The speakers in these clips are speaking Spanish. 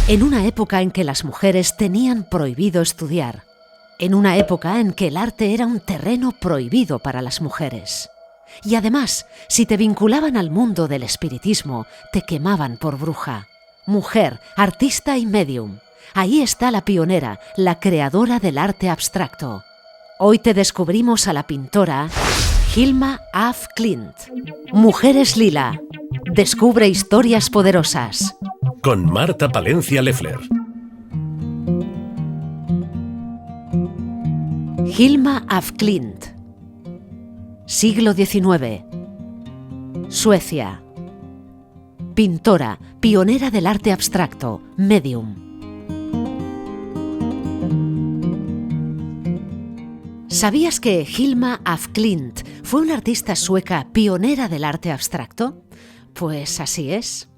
En una época en que las mujeres tenían prohibido estudiar, en una época en que el arte era un terreno prohibido para las mujeres. Y además, si te vinculaban al mundo del espiritismo, te quemaban por bruja. Mujer, artista y medium. Ahí está la pionera, la creadora del arte abstracto. Hoy te descubrimos a la pintora Hilma af Klint. Mujeres Lila. Descubre historias poderosas. Con Marta Palencia Leffler. Hilma af Klint. Siglo XIX. Suecia. Pintora, pionera del arte abstracto, medium. ¿Sabías que Hilma af Klint fue una artista sueca pionera del arte abstracto? Pues así es.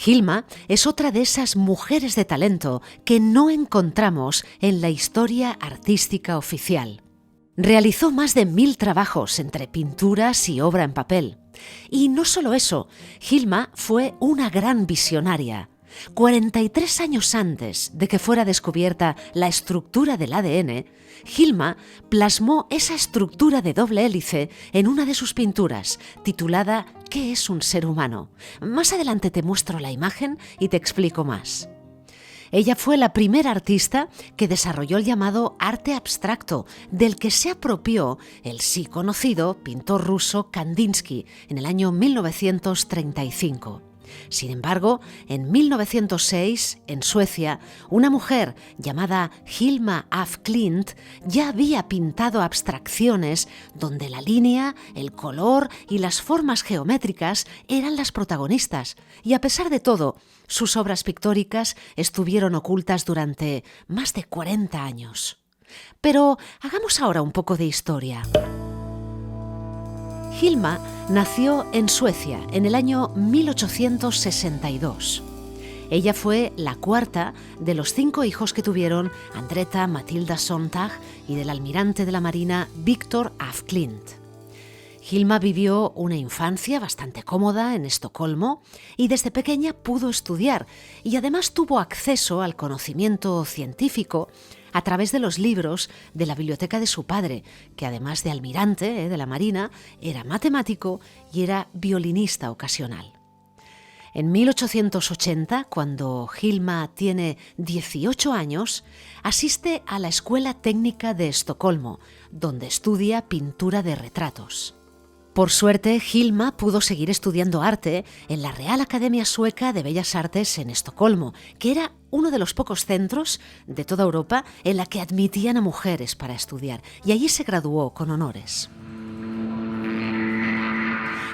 Hilma es otra de esas mujeres de talento que no encontramos en la historia artística oficial. Realizó más de 1000 trabajos entre pinturas y obra en papel. Y no solo eso, Hilma fue una gran visionaria. 43 años antes de que fuera descubierta la estructura del ADN, Hilma plasmó esa estructura de doble hélice en una de sus pinturas, titulada ¿Qué es un ser humano? Más adelante te muestro la imagen y te explico más. Ella fue la primera artista que desarrolló el llamado arte abstracto, del que se apropió el sí conocido pintor ruso Kandinsky en el año 1935. Sin embargo, en 1906, en Suecia, una mujer llamada Hilma af Klint ya había pintado abstracciones donde la línea, el color y las formas geométricas eran las protagonistas, y a pesar de todo, sus obras pictóricas estuvieron ocultas durante más de 40 años. Pero hagamos ahora un poco de historia. Hilma nació en Suecia en el año 1862. Ella fue la cuarta de los 5 hijos que tuvieron Andretta Matilda Sontag y del almirante de la Marina Viktor af Klint. Hilma vivió una infancia bastante cómoda en Estocolmo y desde pequeña pudo estudiar y además tuvo acceso al conocimiento científico a través de los libros de la biblioteca de su padre, que además de almirante de la Marina, era matemático y era violinista ocasional. En 1880, cuando Hilma tiene 18 años, asiste a la Escuela Técnica de Estocolmo, donde estudia pintura de retratos. Por suerte, Hilma pudo seguir estudiando arte en la Real Academia Sueca de Bellas Artes en Estocolmo, que era uno de los pocos centros de toda Europa en la que admitían a mujeres para estudiar, y allí se graduó con honores.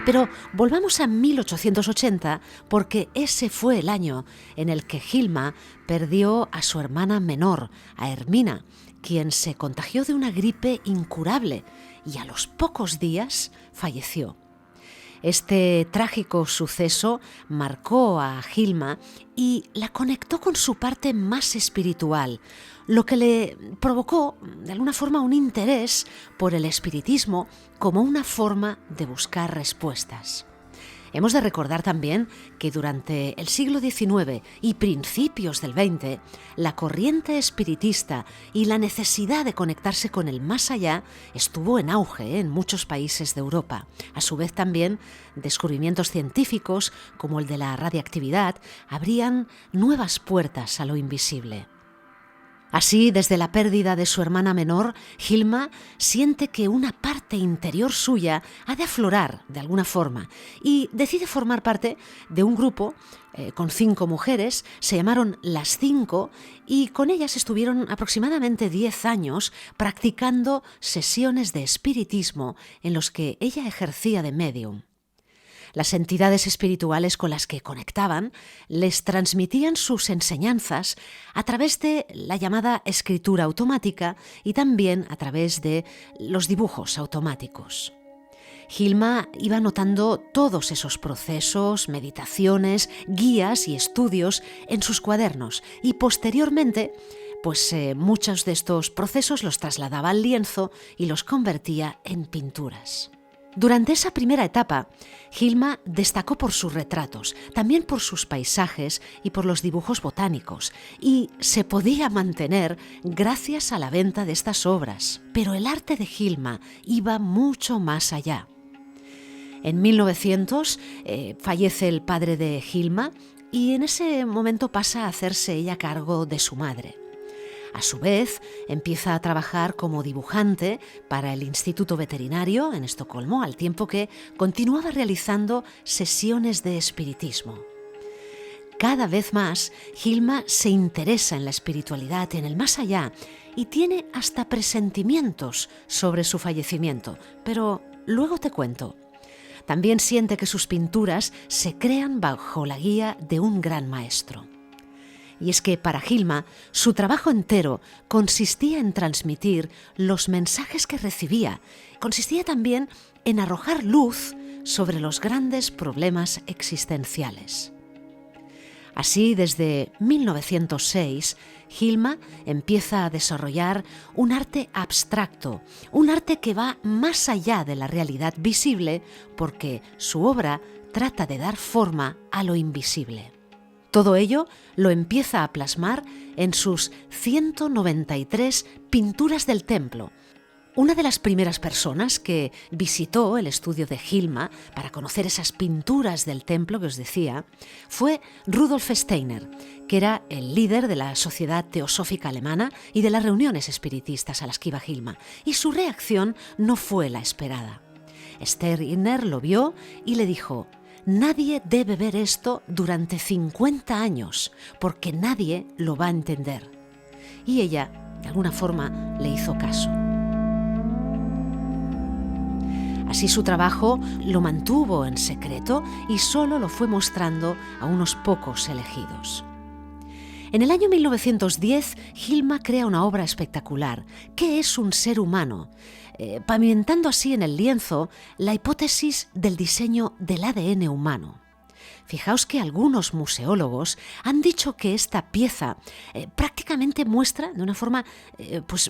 Pero volvamos a 1880, porque ese fue el año en el que Hilma perdió a su hermana menor, a Hermina, quien se contagió de una gripe incurable y a los pocos días falleció. Este trágico suceso marcó a Hilma y la conectó con su parte más espiritual, lo que le provocó, de alguna forma, un interés por el espiritismo como una forma de buscar respuestas. Hemos de recordar también que durante el siglo XIX y principios del XX, la corriente espiritista y la necesidad de conectarse con el más allá estuvo en auge en muchos países de Europa. A su vez también, descubrimientos científicos como el de la radiactividad abrían nuevas puertas a lo invisible. Así, desde la pérdida de su hermana menor, Hilma siente que una parte interior suya ha de aflorar de alguna forma y decide formar parte de un grupo con 5 mujeres. Se llamaron Las 5 y con ellas estuvieron aproximadamente 10 años practicando sesiones de espiritismo en los que ella ejercía de medium. Las entidades espirituales con las que conectaban les transmitían sus enseñanzas a través de la llamada escritura automática y también a través de los dibujos automáticos. Hilma iba notando todos esos procesos, meditaciones, guías y estudios en sus cuadernos y posteriormente muchos de estos procesos los trasladaba al lienzo y los convertía en pinturas. Durante esa primera etapa, Hilma destacó por sus retratos, también por sus paisajes y por los dibujos botánicos, y se podía mantener gracias a la venta de estas obras. Pero el arte de Hilma iba mucho más allá. En 1900 fallece el padre de Hilma y en ese momento pasa a hacerse ella cargo de su madre. A su vez, empieza a trabajar como dibujante para el Instituto Veterinario en Estocolmo, al tiempo que continuaba realizando sesiones de espiritismo. Cada vez más, Hilma se interesa en la espiritualidad, en el más allá, y tiene hasta presentimientos sobre su fallecimiento, pero luego te cuento. También siente que sus pinturas se crean bajo la guía de un gran maestro. Y es que para Hilma, su trabajo entero consistía en transmitir los mensajes que recibía. Consistía también en arrojar luz sobre los grandes problemas existenciales. Así, desde 1906, Hilma empieza a desarrollar un arte abstracto, un arte que va más allá de la realidad visible, porque su obra trata de dar forma a lo invisible. Todo ello lo empieza a plasmar en sus 193 pinturas del templo. Una de las primeras personas que visitó el estudio de Hilma para conocer esas pinturas del templo que os decía fue Rudolf Steiner, que era el líder de la Sociedad Teosófica Alemana y de las reuniones espiritistas a las que iba Hilma, y su reacción no fue la esperada. Steiner lo vio y le dijo: «Nadie debe ver esto durante 50 años, porque nadie lo va a entender». Y ella, de alguna forma, le hizo caso. Así su trabajo lo mantuvo en secreto y solo lo fue mostrando a unos pocos elegidos. En el año 1910, Hilma crea una obra espectacular. ¿Qué es un ser humano?, pavimentando así en el lienzo la hipótesis del diseño del ADN humano. Fijaos que algunos museólogos han dicho que esta pieza prácticamente muestra de una forma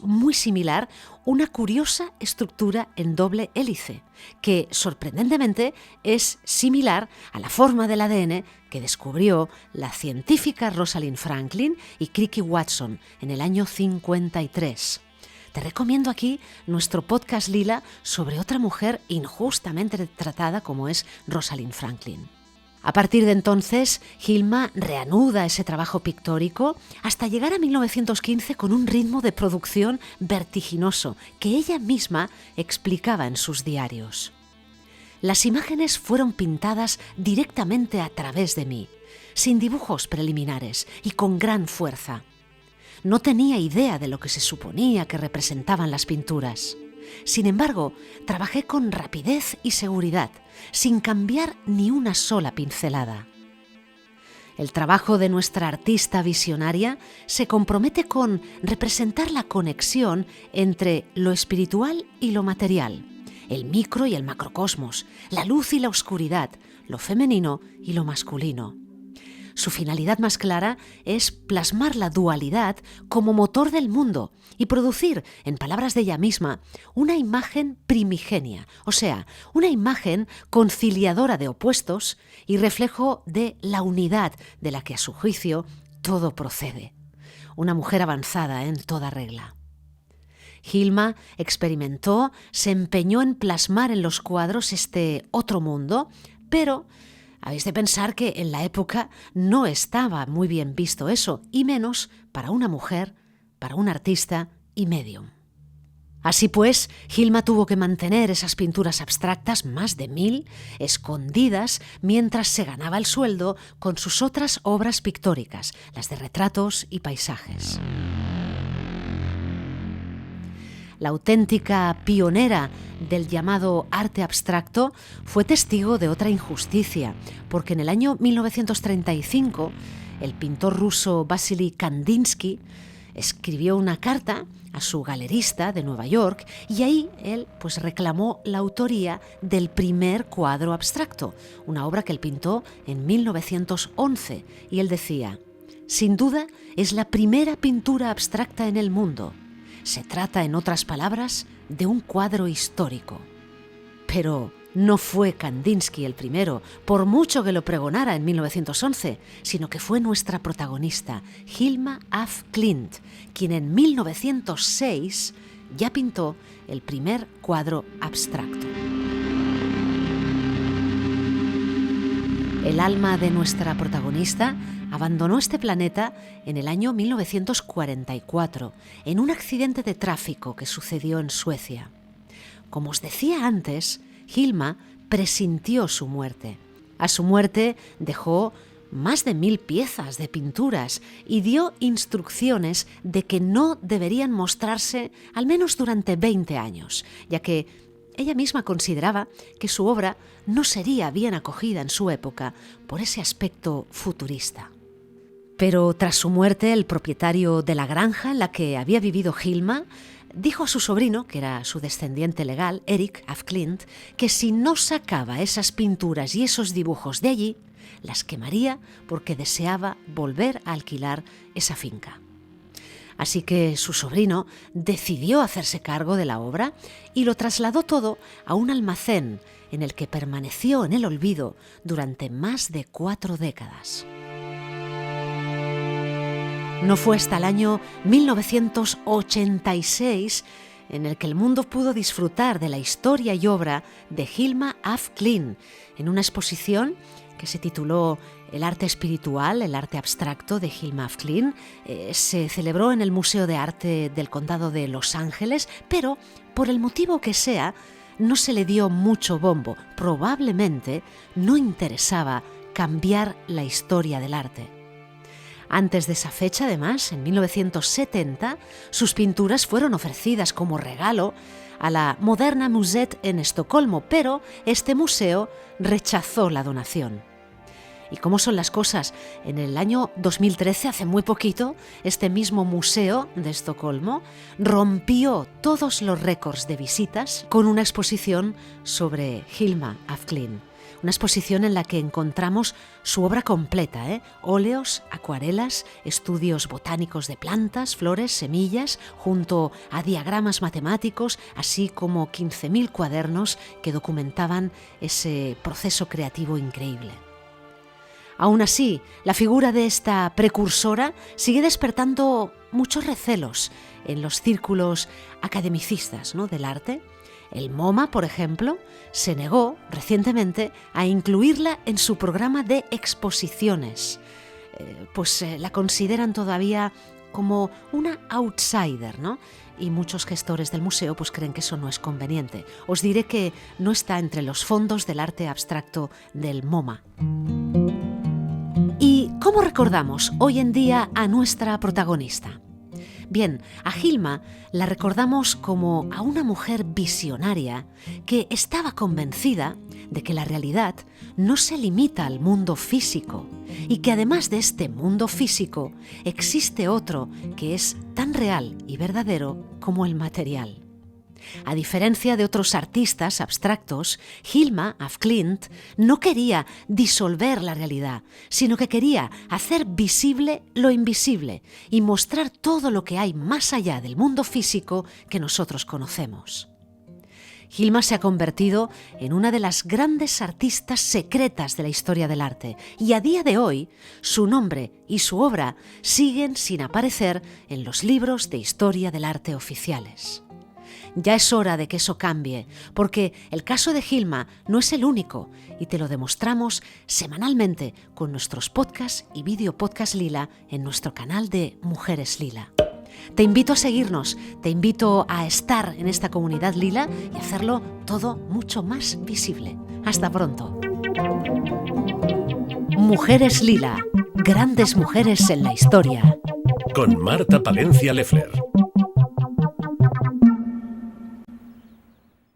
muy similar una curiosa estructura en doble hélice, que sorprendentemente es similar a la forma del ADN que descubrió la científica Rosalind Franklin y Cricky Watson en el año 53. Te recomiendo aquí nuestro podcast Lila sobre otra mujer injustamente tratada como es Rosalind Franklin. A partir de entonces, Hilma reanuda ese trabajo pictórico hasta llegar a 1915 con un ritmo de producción vertiginoso que ella misma explicaba en sus diarios. Las imágenes fueron pintadas directamente a través de mí, sin dibujos preliminares y con gran fuerza. No tenía idea de lo que se suponía que representaban las pinturas. Sin embargo, trabajé con rapidez y seguridad, sin cambiar ni una sola pincelada. El trabajo de nuestra artista visionaria se compromete con representar la conexión entre lo espiritual y lo material, el micro y el macrocosmos, la luz y la oscuridad, lo femenino y lo masculino. Su finalidad más clara es plasmar la dualidad como motor del mundo y producir, en palabras de ella misma, una imagen primigenia, o sea, una imagen conciliadora de opuestos y reflejo de la unidad de la que a su juicio todo procede. Una mujer avanzada en toda regla. Hilma experimentó, se empeñó en plasmar en los cuadros este otro mundo, pero habéis de pensar que en la época no estaba muy bien visto eso, y menos para una mujer, para un artista y medium. Así pues, Hilma tuvo que mantener esas pinturas abstractas, más de 1000, escondidas mientras se ganaba el sueldo con sus otras obras pictóricas, las de retratos y paisajes. La auténtica pionera del llamado arte abstracto fue testigo de otra injusticia, porque en el año 1935 el pintor ruso Vasily Kandinsky escribió una carta a su galerista de Nueva York y ahí él reclamó la autoría del primer cuadro abstracto, una obra que él pintó en 1911, y él decía: «Sin duda es la primera pintura abstracta en el mundo. Se trata, en otras palabras, de un cuadro histórico». Pero no fue Kandinsky el primero, por mucho que lo pregonara en 1911, sino que fue nuestra protagonista, Hilma af Klint, quien en 1906 ya pintó el primer cuadro abstracto. El alma de nuestra protagonista abandonó este planeta en el año 1944, en un accidente de tráfico que sucedió en Suecia. Como os decía antes, Hilma presintió su muerte. A su muerte dejó más de 1000 piezas de pinturas y dio instrucciones de que no deberían mostrarse al menos durante 20 años, ya que ella misma consideraba que su obra no sería bien acogida en su época por ese aspecto futurista. Pero tras su muerte, el propietario de la granja en la que había vivido Hilma dijo a su sobrino, que era su descendiente legal, Erik af Klint, que si no sacaba esas pinturas y esos dibujos de allí, las quemaría porque deseaba volver a alquilar esa finca. Así que su sobrino decidió hacerse cargo de la obra y lo trasladó todo a un almacén en el que permaneció en el olvido durante más de 4 décadas. No fue hasta el año 1986 en el que el mundo pudo disfrutar de la historia y obra de Hilma af Klint en una exposición que se tituló El arte espiritual, el arte abstracto de Hilma af Klint. Se celebró en el Museo de Arte del Condado de Los Ángeles, pero por el motivo que sea, no se le dio mucho bombo. Probablemente no interesaba cambiar la historia del arte. Antes de esa fecha, además, en 1970, sus pinturas fueron ofrecidas como regalo a la Moderna Museet en Estocolmo, pero este museo rechazó la donación. ¿Y cómo son las cosas? En el año 2013, hace muy poquito, este mismo museo de Estocolmo rompió todos los récords de visitas con una exposición sobre Hilma af Klint. Una exposición en la que encontramos su obra completa, óleos, acuarelas, estudios botánicos de plantas, flores, semillas, junto a diagramas matemáticos, así como 15.000 cuadernos que documentaban ese proceso creativo increíble. Aún así, la figura de esta precursora sigue despertando muchos recelos en los círculos academicistas, ¿no?, del arte. El MoMA, por ejemplo, se negó recientemente a incluirla en su programa de exposiciones, pues la consideran todavía como una outsider, ¿no? Y muchos gestores del museo pues creen que eso no es conveniente. Os diré que no está entre los fondos del arte abstracto del MoMA. ¿Y cómo recordamos hoy en día a nuestra protagonista? Bien, a Hilma la recordamos como a una mujer visionaria que estaba convencida de que la realidad no se limita al mundo físico y que además de este mundo físico existe otro que es tan real y verdadero como el material. A diferencia de otros artistas abstractos, Hilma af Klint no quería disolver la realidad, sino que quería hacer visible lo invisible y mostrar todo lo que hay más allá del mundo físico que nosotros conocemos. Hilma se ha convertido en una de las grandes artistas secretas de la historia del arte y a día de hoy su nombre y su obra siguen sin aparecer en los libros de historia del arte oficiales. Ya es hora de que eso cambie, porque el caso de Hilma no es el único y te lo demostramos semanalmente con nuestros podcasts y videopodcast Lila en nuestro canal de Mujeres Lila. Te invito a seguirnos, te invito a estar en esta comunidad Lila y hacerlo todo mucho más visible. Hasta pronto. Mujeres Lila, grandes mujeres en la historia. Con Marta Palencia Leffler.